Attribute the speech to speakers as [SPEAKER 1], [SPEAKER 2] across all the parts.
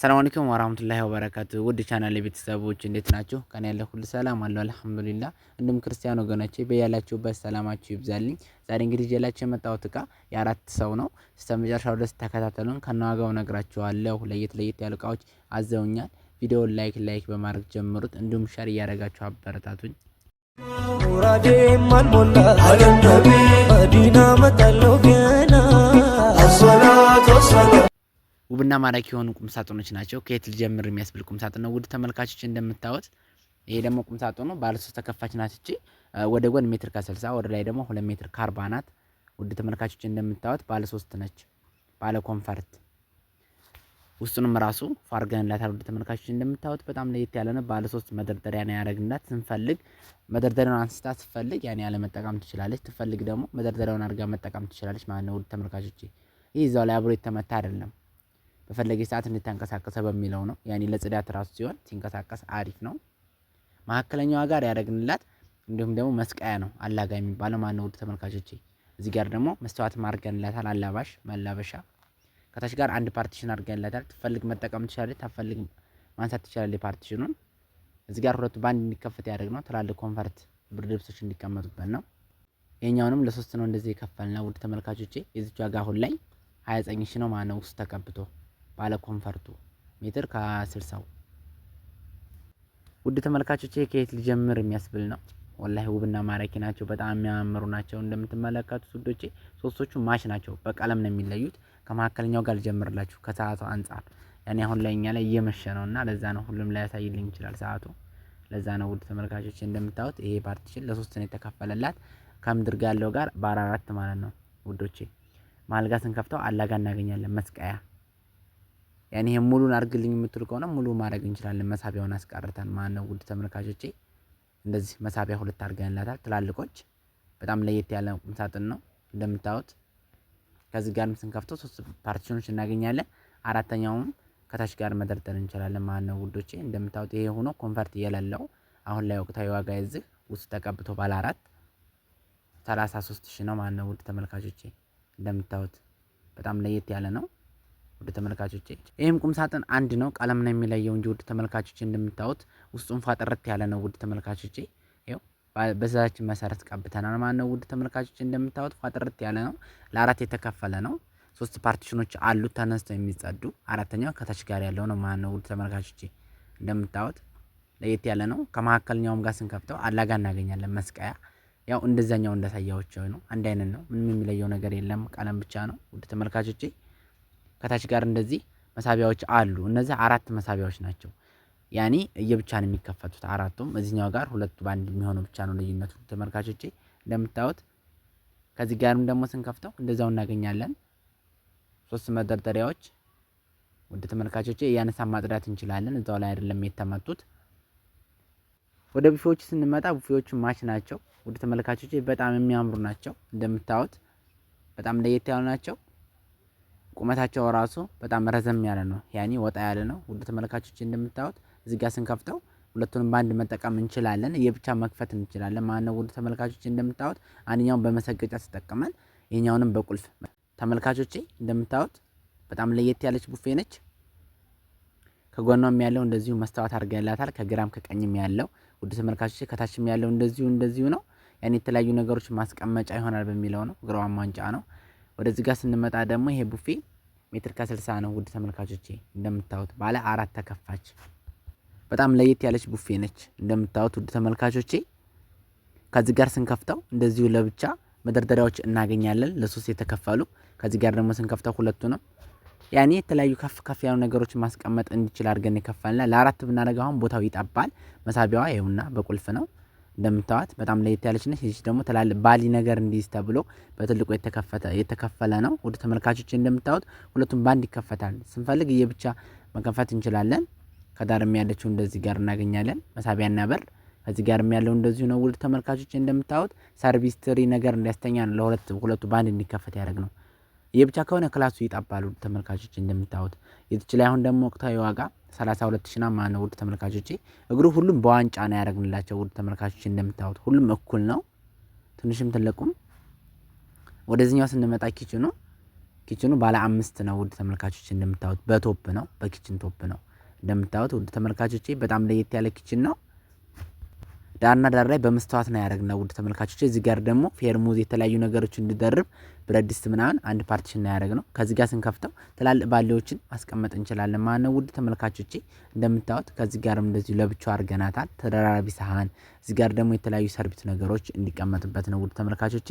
[SPEAKER 1] ሰላም አለይኩም ወራህመቱላሂ ወበረካቱ ውድ ቻናል ቤተሰቦች እንዴት ናችሁ? ከኔ ያለ ሁሉ ሰላም አለው አልሐምዱሊላህ። እንዲሁም ክርስቲያን ወገኖቼ በያላችሁበት ሰላማችሁ ይብዛልኝ። ዛሬ እንግዲህ ይዤላችሁ የመጣሁት እቃ የአራት ሰው ነው። እስከመጨረሻው ድረስ ተከታተሉን፣ ከነዋጋው ነግራችኋለሁ። ለየት ያሉ እቃዎች አዘውኛል። ቪዲዮውን ላይክ በማድረግ ጀምሩት፣ እንዲሁም ሼር እያደረጋችሁ አበረታቱኝ። ሙራዴ ማልሞላ አለም ነቢ መዲና መጣለው ገና አሰላቱ ወሰላም ውብና ማራኪ የሆኑ ቁም ሳጥኖች ናቸው። ከየት ልጀምር የሚያስብል ቁም ሳጥን ነው። ውድ ተመልካቾች እንደምታዩት ይሄ ደግሞ ቁም ሳጥኑ ባለ 3 ተከፋች ናት። እቺ ወደ ጎን ሜትር ከ60 ወደ ላይ ደግሞ 2 ሜትር ከ40 ናት። ውድ ተመልካቾች እንደምታዩት ባለ 3 ነች። ባለ ኮንፈርት ውስጡንም ራሱ ፋርገንላታል። ውድ ተመልካቾች እንደምታዩት በጣም ለየት ያለ ነው። ባለ 3 መደርደሪያ ነው ያደረግናት። ስንፈልግ መደርደሪያውን አንስታ ስትፈልግ ያኔ ያለ መጠቀም ትችላለች። ትፈልግ ደግሞ መደርደሪያውን አድርጋ መጠቀም ትችላለች ማለት ነው። ውድ ተመልካቾች ይህ እዛው ላይ አብሮ የተመታ አይደለም። በፈለገ ሰዓት እንድታንቀሳቀሰ በሚለው ነው። ያኔ ለጽዳት ራሱ ሲሆን ሲንቀሳቀስ አሪፍ ነው። መካከለኛው ጋር ያደረግንላት እንዲሁም ደግሞ መስቀያ ነው አላጋ የሚባለው ማለት ነው። ውድ ተመልካቾቼ እዚህ ጋር ደግሞ መስተዋት ማርገንላታል። አላባሽ መላበሻ ከታች ጋር አንድ ፓርቲሽን አድርገንላታል። ትፈልግ መጠቀም ትችላለች፣ ታፈልግ ማንሳት ትችላለች ፓርቲሽኑን። እዚህ ጋር ሁለቱ ባንድ እንዲከፈት ያደርግነው ትላልቅ ኮንፈርት ብርድ ልብሶች እንዲቀመጡበት ነው። የኛውንም ለሶስት ነው እንደዚህ የከፈልነው። ውድ ተመልካቾቼ የዚች ዋጋ አሁን ላይ 29 ሺህ ነው ማለት ነው። ውስጥ ተቀብቶ ባለ ኮንፈርቱ ሜትር ከ60። ውድ ተመልካቾቼ ከየት ልጀምር የሚያስብል ነው። ወላሂ ውብና ማራኪ ናቸው። በጣም የሚያምሩ ናቸው። እንደምትመለከቱት ውዶቼ ሶስቶቹ ማች ናቸው። በቀለም ነው የሚለዩት። ከመካከለኛው ጋር ልጀምርላችሁ ከሰዓቱ አንፃር ያኔ አሁን ላይ እኛ ላይ እየመሸ ነውና ለዛ ነው ሁሉም ላይ ያሳይልኝ ይችላል ሰዓቱ። ለዛ ነው ውድ ተመልካቾቼ እንደምታዩት ይሄ ፓርቲሽን ለሶስት ነው የተከፈለላት። ከምድር ጋር ያለው ጋር በ4 ማለት ነው ውዶቼ። መሀል ጋር ስንከፍተው አላጋ እናገኛለን መስቀያ። ያኔ ይሄ ሙሉን አርግልኝ የምትሉ ከሆነ ሙሉ ማድረግ እንችላለን። መሳቢያውን አስቀርተን ማለት ነው። ውድ ተመልካቾቼ እንደዚህ መሳቢያ 2 አድርገንላታል። ትላልቆች በጣም ለየት ያለ ቁም ሳጥን ነው እንደምታዩት። ከዚህ ጋርም ስንከፍተው 3 ፓርቲሽኖች እናገኛለን። አራተኛውም ከታች ጋር መደርደር እንችላለን ማለት ነው ውዶቼ። እንደምታዩት ይሄ ሆኖ ኮንፈርት የሌለው አሁን ላይ ወቅታዊ ዋጋ ይዝህ ውስጥ ተቀብቶ ባለ 4 33 ሺህ ነው ማለት ነው። ውድ ተመልካቾቼ እንደምታዩት በጣም ለየት ያለ ነው። ውድ ተመልካቾቼ ይሄም ቁም ሳጥን አንድ ነው። ቀለም ነው የሚለየው እንጂ ውድ ተመልካቾቼ እንደምታዩት ውስጡን ፋጥረት ያለ ነው። ውድ ተመልካቾቼ ይኸው በዛችን መሰረት ቀብተናል ማለት ነው። ውድ ተመልካቾቼ እንደምታዩት ፋጥረት ያለ ነው። ለአራት የተከፈለ ነው። 3 ፓርቲሽኖች አሉት ተነስተው የሚጸዱ። አራተኛው ከታች ጋር ያለው ነው ማለት ነው። ውድ ተመልካቾቼ እንደምታዩት ለየት ያለ ነው። ከመካከለኛውም ጋር ስንከፍተው አላጋ እናገኛለን መስቀያ። ያው እንደዛኛው እንደታያቸው ነው። አንድ አይነት ነው። ምንም የሚለየው ነገር የለም። ቀለም ብቻ ነው። ውድ ተመልካቾቼ ከታች ጋር እንደዚህ መሳቢያዎች አሉ። እነዚህ 4 መሳቢያዎች ናቸው። ያኔ እየብቻ ነው የሚከፈቱት አራቱም። እዚህኛው ጋር ሁለቱ ባንድ የሚሆነው ብቻ ነው ልዩነቱ ተመልካቾቼ እንደምታዩት። ከዚህ ጋርም ደግሞ ስንከፍተው እንደዛው እናገኛለን 3 መደርደሪያዎች። ውድ ተመልካቾቼ እያነሳን ማጽዳት እንችላለን። እዛው ላይ አይደለም የተመቱት። ወደ ቡፌዎቹ ስንመጣ ቡፌዎቹ ማች ናቸው። ውድ ተመልካቾቼ በጣም የሚያምሩ ናቸው። እንደምታዩት በጣም ለየት ያሉ ናቸው። ቁመታቸው ራሱ በጣም ረዘም ያለ ነው። ያኔ ወጣ ያለ ነው። ውድ ተመልካቾች እንደምታዩት እዚህ ጋር ስንከፍተው ሁለቱንም ባንድ መጠቀም እንችላለን። የብቻ መክፈት እንችላለን ማለት ነው። ውድ ተመልካቾች እንደምታዩት አንኛውን በመሰገጫ ተጠቅመን ይሄኛውንም በቁልፍ ተመልካቾቼ እንደምታዩት በጣም ለየት ያለች ቡፌ ነች። ከጎኗም ያለው እንደዚሁ መስተዋት አድርገንላታል። ከግራም ከቀኝም ያለው ውድ ተመልካቾቼ ከታችም ያለው እንደዚሁ ነው። ያኔ የተለያዩ ነገሮች ማስቀመጫ ይሆናል በሚለው ነው። ግራዋም ዋንጫ ነው። ወደዚህ ጋር ስንመጣ ደግሞ ይሄ ቡፌ ሜትር ከ60 ነው። ውድ ተመልካቾቼ እንደምታዩት ባለ 4 ተከፋች በጣም ለየት ያለች ቡፌ ነች። እንደምታዩት ውድ ተመልካቾቼ ከዚህ ጋር ስንከፍተው እንደዚሁ ለብቻ መደርደሪያዎች እናገኛለን ለ3 የተከፈሉ። ከዚህ ጋር ደግሞ ስንከፍተው ሁለቱ ነው። ያኔ የተለያዩ ከፍ ያሉ ነገሮችን ማስቀመጥ እንዲችል አድርገን የከፈልና ለ4 ብናደርገው አሁን ቦታው ይጣባል። መሳቢያዋ ይኸውና በቁልፍ ነው። እንደምታዩት በጣም ለየት ያለች ነች። እዚህ ደግሞ ተላል ባሊ ነገር እንዲይዝ ተብሎ በትልቁ የተከፈለ ነው። ውድ ተመልካቾች እንደምታዩት ሁለቱም ባንድ ይከፈታል። ስንፈልግ እየብቻ መከፈት እንችላለን። ከዳርም ያለችው እንደዚህ ጋር እናገኛለን መሳቢያና በር። ከዚህ ጋርም ያለው እንደዚሁ ነው። ውድ ተመልካቾች እንደምታዩት ሰርቪስ ትሪ ነገር እንዲያስተኛ ነው ለሁለቱ ባንድ እንዲከፈት ያደርግ ነው። የብቻ ከሆነ ክላሱ ይጣባል። ውድ ተመልካቾች እንደምታዩት የዚች ላይ አሁን ደግሞ ወቅታዊ ዋጋ 32 ሺህ ነው። ውድ ተመልካቾቼ እግሩ ሁሉም በዋንጫ ነው ያደረግንላቸው። ውድ ተመልካቾች እንደምታዩት ሁሉም እኩል ነው፣ ትንሽም ትልቁም። ወደዚህኛው ስንመጣ ኪችኑ ኪችኑ ባለ 5 ነው ውድ ተመልካቾቼ እንደምታዩት በቶፕ ነው በኪችን ቶፕ ነው እንደምታዩት ውድ ተመልካቾቼ በጣም ለየት ያለ ኪችን ነው። ዳርና ዳር ላይ በመስተዋት ነው ያደረግነው ውድ ተመልካቾቼ። እዚህ ጋር ደግሞ ፌርሙዝ የተለያዩ ነገሮች እንዲደርብ ብረት ድስት ምናምን አንድ ፓርቲሽን ነው ያደረግነው። ከዚህ ጋር ስንከፍተው ትላልቅ ባሌዎችን ማስቀመጥ እንችላለን ማለት ነው ውድ ተመልካቾቼ እንደምታዩት። ከዚህ ጋርም እንደዚህ ለብቻው አድርገናታል ተደራራቢ ሳህን። እዚህ ጋር ደግሞ የተለያዩ ሰርቪስ ነገሮች እንዲቀመጥበት ነው ውድ ተመልካቾቼ።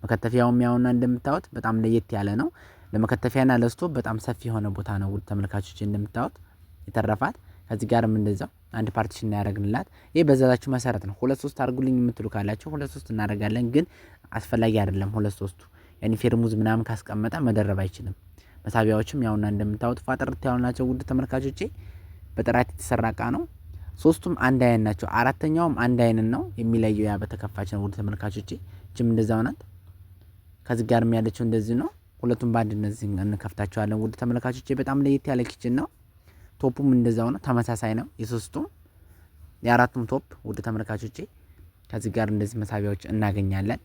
[SPEAKER 1] መከተፊያውም ያውና እንደምታዩት በጣም ለየት ያለ ነው። ለመከተፊያና ለስቶቭ በጣም ሰፊ የሆነ ቦታ ነው ውድ ተመልካቾቼ እንደምታዩት የተረፋት። ከዚህ ጋርም እንደዛው አንድ ፓርቲሽን ያደረግንላት። ይሄ በዛዛችሁ መሰረት ነው። 2-3 አድርጉልኝ የምትሉ ካላችሁ 2-3 እናደርጋለን፣ ግን አስፈላጊ አይደለም 2-3ቱ። ያኒ ፌርሙዝ ምናምን ካስቀመጠ መደረብ አይችልም። መሳቢያዎችም ያውና እንደምታዩት ፋጥርት ያሉ ናቸው ውድ ተመልካቾቼ። በጥራት የተሰራ እቃ ነው። ሶስቱም አንድ አይን ናቸው። አራተኛውም አንድ አይን ነው የሚለየው ያ በተከፋች ነው ውድ ተመልካቾቼ። እቺም እንደዛው ናት። ከዚህ ጋርም ያለችው እንደዚህ ነው። ሁለቱም ባንድ እነዚህ እንከፍታቸዋለን ውድ ተመልካቾቼ። በጣም ለየት ያለ ኪችን ነው። ቶፑም እንደዛው ነው ተመሳሳይ ነው። የሶስቱም የአራቱም ቶፕ ውድ ተመልካቾቼ። ከዚህ ጋር እንደዚህ መሳቢያዎች እናገኛለን።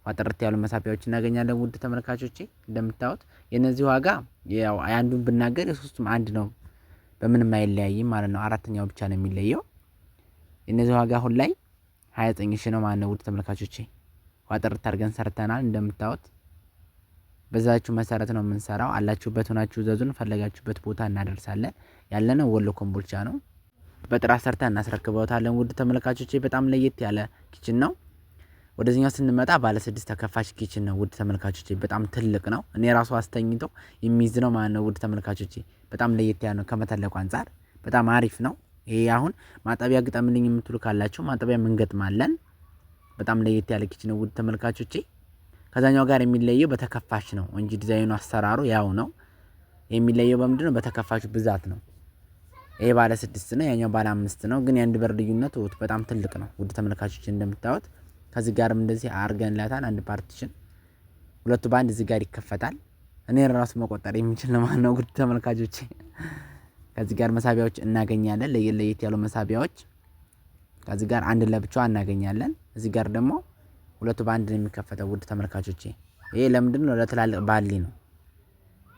[SPEAKER 1] ዋጥርት ያሉ መሳቢያዎች እናገኛለን ውድ ተመልካቾቼ እንደምታዩት። የነዚህ ዋጋ ያው አንዱን ብናገር የሶስቱም አንድ ነው፣ በምንም አይለያይም ማለት ነው። አራተኛው ብቻ ነው የሚለየው። የነዚህ ዋጋ አሁን ላይ 29 ሺህ ነው ማለት ነው ውድ ተመልካቾቼ። ዋጥርት አድርገን ሰርተናል እንደምታዩት። በዛችሁ መሰረት ነው የምንሰራው። አላችሁበት ሆናችሁ ዘዙን ፈለጋችሁበት ቦታ እናደርሳለን። ያለነው ወሎ ኮምቦልቻ ነው። በጥራት ሰርተን እናስረክበውታለን ውድ ተመልካቾቼ። በጣም ለየት ያለ ኪችን ነው። ወደዚህኛው ስንመጣ ባለ 6 ተከፋች ኪችን ነው ውድ ተመልካቾቼ። በጣም ትልቅ ነው። እኔ ራሱ አስተኝቶ የሚይዝ ነው ማለት ነው ውድ ተመልካቾቼ። በጣም ለየት ያለ ነው ከመተለቁ አንፃር በጣም አሪፍ ነው። ይሄ አሁን ማጠቢያ ግጠምልኝ የምትሉ ካላችሁ ማጠቢያ እንገጥማለን። በጣም ለየት ያለ ኪችን ነው ውድ ተመልካቾቼ። ከዛኛው ጋር የሚለየው በተከፋች ነው እንጂ ዲዛይኑ አሰራሩ ያው ነው። የሚለየው በምንድነው? በተከፋቹ ብዛት ነው። ይሄ ባለ 6 ነው፣ ያኛው ባለ 5 ነው። ግን የአንድ በር ልዩነት በጣም ትልቅ ነው ውድ ተመልካቾች እንደምታዩት። ከዚህ ጋርም እንደዚህ አርገንላታል አንድ ፓርቲሽን። ሁለቱ ባንድ እዚህ ጋር ይከፈታል። እኔ ራሱ መቆጠር የሚችል ነው ማለት ነው ውድ ተመልካቾች። ከዚህ ጋር መሳቢያዎች እናገኛለን፣ ለየት ያሉ መሳቢያዎች። ከዚህ ጋር አንድ ለብቻው እናገኛለን። እዚህ ጋር ደግሞ ሁለቱ ባንድ ነው የሚከፈተው ውድ ተመልካቾቼ። ይሄ ለምንድነው? ለትላልቅ ባሊ ነው።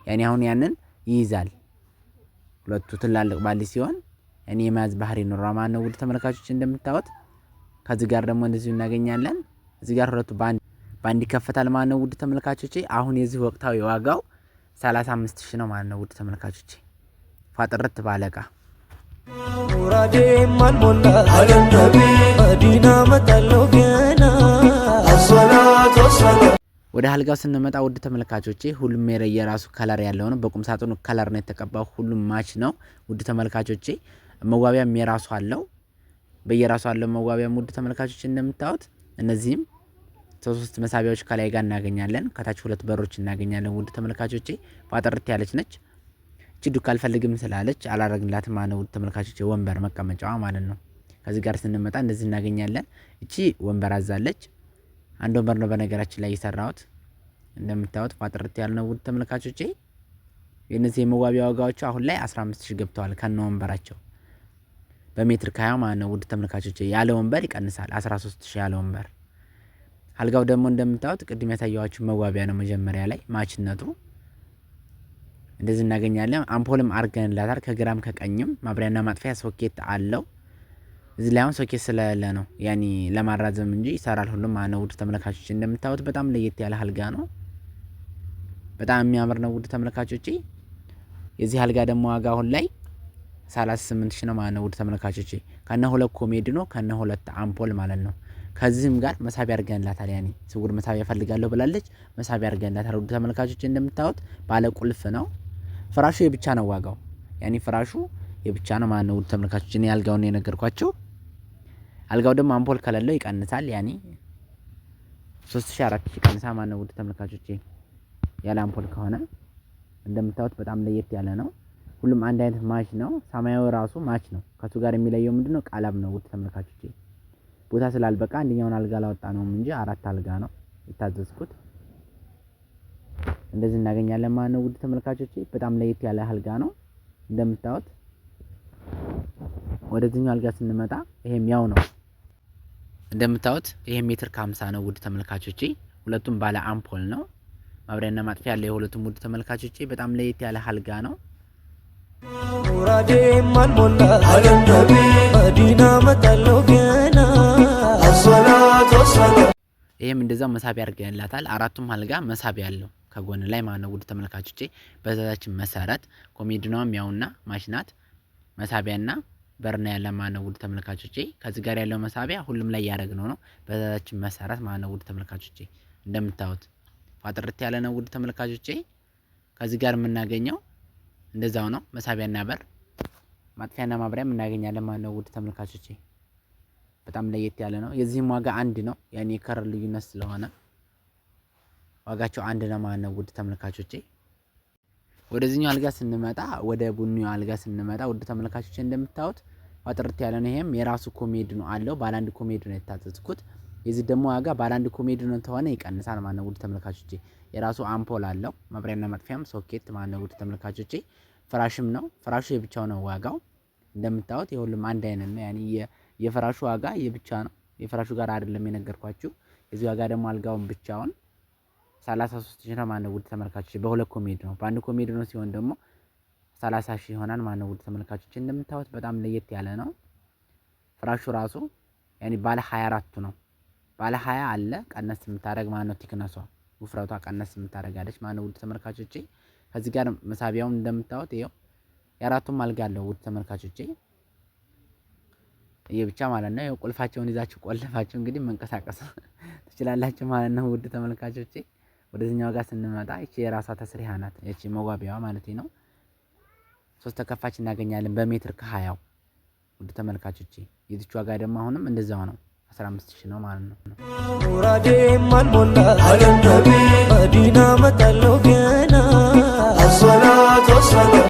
[SPEAKER 1] ያኔ አሁን ያንን ይይዛል። ሁለቱ ትላልቅ ባሊ ሲሆን ያኔ የመያዝ ባህሪ ነው ማለት ነው ውድ ተመልካቾች እንደምታዩት። ከዚህ ጋር ደግሞ እንደዚህ እናገኛለን። እዚህ ጋር ሁለቱ ባንድ ይከፈታል ማለት ነው ውድ ተመልካቾቼ። አሁን የዚህ ወቅታዊ ዋጋው 35 ሺህ ነው ማለት ነው ውድ ተመልካቾቼ። ፋጥርት ባለቃ ሙራዴ ማልሞላ አለነቢ መዲና መጣለው ገና አሰላቱ ሰላም። ወደ አልጋው ስንመጣ ውድ ተመልካቾቼ ሁሉም የራሱ ከለር ያለው ነው። በቁም ሳጥኑ ከለር ነው የተቀባው። ሁሉም ማች ነው ውድ ተመልካቾቼ። መዋቢያም የራሱ አለው፣ በየራሱ አለው መዋቢያም ውድ ተመልካቾቼ እንደምታዩት። እነዚህም 3 መሳቢያዎች ከላይ ጋር እናገኛለን። ከታች 2 በሮች እናገኛለን ውድ ተመልካቾቼ። ፋጥርት ያለች ነች። እቺ ዱካ አልፈልግም ስላለች አላረግላትም ማለት ነው ውድ ተመልካቾቼ። ወንበር መቀመጫዋ ማለት ነው። ከዚህ ጋር ስንመጣ እንደዚህ እናገኛለን። እቺ ወንበር አዛለች። አንድ ወንበር ነው በነገራችን ላይ የሰራሁት እንደምታዩት። ፋጥርት ያለ ነው ውድ ተመልካቾቼ። የነዚህ የመዋቢያ ዋጋዎች አሁን ላይ 15 ሺህ ገብተዋል ከነ ወንበራቸው በሜትር ካያ ማለት ነው ውድ ተመልካቾቼ። ያለ ወንበር ይቀንሳል 13 ሺህ ያለ ወንበር። አልጋው ደግሞ እንደምታዩት ቅድም ያሳየኋችሁ መዋቢያ ነው መጀመሪያ ላይ ማችነቱ እንደዚህ እናገኛለን። አምፖልም አርገንላታል ከግራም ከቀኝም ማብሪያና ማጥፊያ ሶኬት አለው። እዚህ ላይ አሁን ሶኬት ስለሌለ ነው ያኒ ለማራዘም እንጂ ይሰራል ሁሉም ማለት ነው ውድ ተመልካቾቼ እንደምታዩት። በጣም ለየት ያለ አልጋ ነው። በጣም የሚያምር ነው ውድ ተመልካቾቼ። የዚህ አልጋ ደግሞ ዋጋ አሁን ላይ 38 ሺህ ነው ማለት ነው ውድ ተመልካቾቼ። ከነ 2 ኮሜዲ ነው ከነ 2 አምፖል ማለት ነው። ከዚህም ጋር መሳቢያ አርገንላታል። ያኒ ስውር መሳቢያ ፈልጋለሁ ብላለች፣ መሳቢያ አርገንላታል ውድ ተመልካቾቼ እንደምታዩት። ባለ ቁልፍ ነው። ፍራሹ የብቻ ነው ዋጋው፣ ያኒ ፍራሹ የብቻ ነው ማለት ነው ውድ ተመልካቾቼ። እኔ አልጋውን የነገርኳችሁ። አልጋው ደግሞ አምፖል ከሌለው ይቀንሳል። ያኒ 3000-4000 ይቀንሳል ማለት ነው ውድ ተመልካቾቼ ያለ አምፖል ከሆነ። እንደምታዩት በጣም ለየት ያለ ነው። ሁሉም አንድ አይነት ማች ነው። ሰማያዊ ራሱ ማች ነው። ከሱ ጋር የሚለየው ምንድነው? ቀለም ነው ውድ ተመልካቾቼ። ቦታ ስላልበቃ አንደኛውን አልጋ ላወጣ ነው እንጂ 4 አልጋ ነው የታዘዝኩት። እንደዚህ እናገኛለን ማለት ነው ውድ ተመልካቾቼ። በጣም ለየት ያለ አልጋ ነው እንደምታዩት። ወደዚህኛው አልጋ ስንመጣ ይሄም ያው ነው እንደምታዩት። ይሄ ሜትር ከ50 ነው ውድ ተመልካቾቼ። ሁለቱም ባለ አምፖል ነው። ማብሪያና ማጥፊያ ያለው የሁለቱም ውድ ተመልካቾቼ በጣም ለየት ያለ አልጋ ነው።
[SPEAKER 2] ሙራዴ ማልሞላ አለም ነቢ መዲና መጣለው ገና አሰላቱ ወሰላም።
[SPEAKER 1] ይሄም እንደዛው መሳቢያ አድርገንላታል። አራቱም አልጋ መሳቢያ ያለው ከጎን ላይ ማነው ውድ ተመልካቾቼ። በዛችን መሰረት ኮሜዲኗም ያውና ማሽናት መሳቢያና በርና ያለ ማነው ውድ ተመልካቾቼ። ከዚህ ጋር ያለው መሳቢያ ሁሉም ላይ ያደረግነው ነው። በዛችን መሰረት ማነው ውድ ተመልካቾቼ እንደምታዩት ፋጥርት ያለ ነው ውድ ተመልካቾቼ። ከዚህ ጋር የምናገኘው እንደዛው ነው። መሳቢያና በር ማጥፊያና ማብሪያ እናገኛለን ማለት ነው ውድ ተመልካቾቼ። በጣም ለየት ያለ ነው። የዚህም ዋጋ አንድ ነው። ያኔ ከለር ልዩነት ስለሆነ ዋጋቸው አንድ ነው ማለት ነው ውድ ተመልካቾቼ። ወደዚህኛው አልጋ ስንመጣ ወደ ቡኒው አልጋ ስንመጣ ውድ ተመልካቾቼ እንደምታዩት ፋጥርት ያለ ነው። ይሄም የራሱ ኮሜዲ ነው አለው። ባለ አንድ ኮሜዲ ነው የታዘዝኩት። የዚህ ደግሞ ዋጋ ባለ አንድ ኮሜዲ ነው ተሆነ ይቀንሳል ማለት ነው ውድ ተመልካቾቼ። የራሱ አምፖል አለው ማብሪያና ማጥፊያም ሶኬት ማለት ነው ውድ ተመልካቾቼ። ፍራሽም ነው። ፍራሹ የብቻው ነው ዋጋው እንደምታዩት የሁሉም አንድ አይነት ነው። ያኒ የፍራሹ ዋጋ የብቻ ነው። የፍራሹ ጋር አይደለም የነገርኳችሁ። የዚህ ዋጋ ደግሞ አልጋውን ብቻውን 33 ሺህ ነው ማለት ነው ውድ ተመልካቾቼ። በሁለት ኮሜዲ ነው። በአንድ ኮሜዲ ነው ሲሆን ደግሞ 30 ሺህ ይሆናል ማለት ነው ውድ ተመልካቾቼ። እንደምታዩት በጣም ለየት ያለ ነው። ፍራሹ ራሱ ያኒ ባለ 24 ነው። ባለ 20 አለ ቀነስ የምታደርግ ማለት ነው። ቲክነሷ ውፍረቷ ቀነስ የምታደርጋለች ማለት ነው ውድ ተመልካቾቼ። ከዚህ ጋር መሳቢያውን እንደምታዩት ይሄው የአራቱም አልጋ አለው ውድ ተመልካቾቼ። ይሄ ብቻ ማለት ነው። ይሄው ቁልፋቸውን ይዛችሁ ቆልፋችሁ እንግዲህ መንቀሳቀስ ትችላላችሁ ማለት ነው ውድ ተመልካቾቼ። ወደዚህኛው ጋር ስንመጣ እቺ የራሷ ተስሪሃ ናት። እቺ መዋቢያዋ ማለት ነው። 3 ተከፋች እናገኛለን በሜትር ከ20 ውድ ተመልካቾቼ። የዚች ዋጋ ደግሞ አሁንም እንደዛው ነው 15 ሺህ ነው ማለት ነው።
[SPEAKER 2] ሙራዴ ማልሞላ አለም ነቢ መዲና መጣለው ገና አሰላቱ ወሰላም